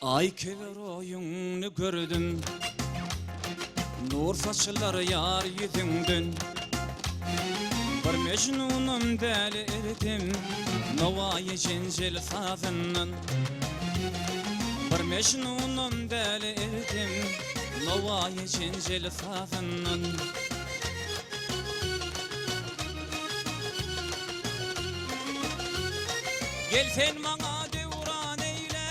Ay kever oyunu gördüm, nur saçlar yar yüzünden. Bir mecnunum delirdim, novayı cencel sazından. Bir mecnunum delirdim, novayı cencel sazından. Gel sen bana devran eyle,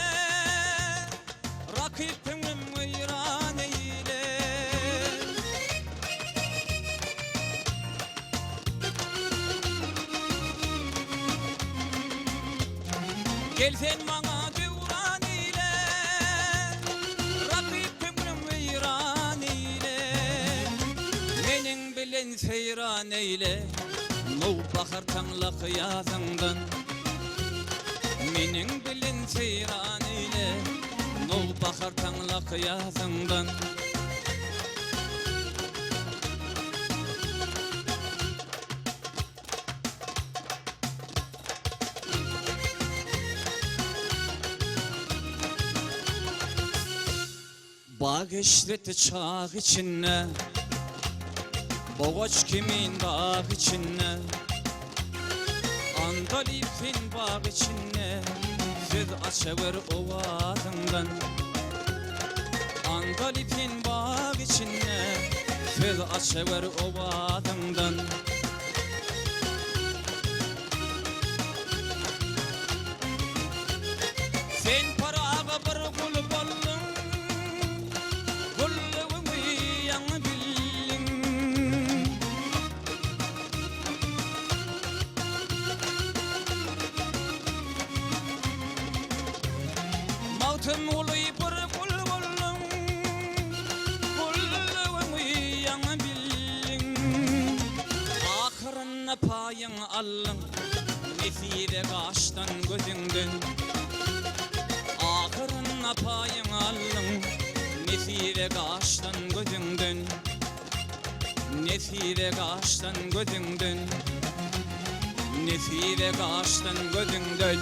rakibim veyran eyle. Gel sen bana devran eyle, rakibim veyran eyle. Menin bilen seyran eyle, nu bakar tanlak yazından. Menin bilin seyran eyle, nol bakar tanlak yazından. Bağ işleti çağ içine, boğaç kimin dağ içine. Andalipin bağ içine, söz açıver ovadından. Andalipin bağ içine, söz açıver ovadından. Sen parağa bir kul bollun, kulluğumu yan bildin. Mavtım uluy bir kul bollun, kulluğumu yan bildin. Ahırına payın allın, nefire kaçtan gözünden. Ahırına payın allın, nefire kaçtan gözünden. Nefire kaçtan gözünden. Nefire kaçtan gözünden.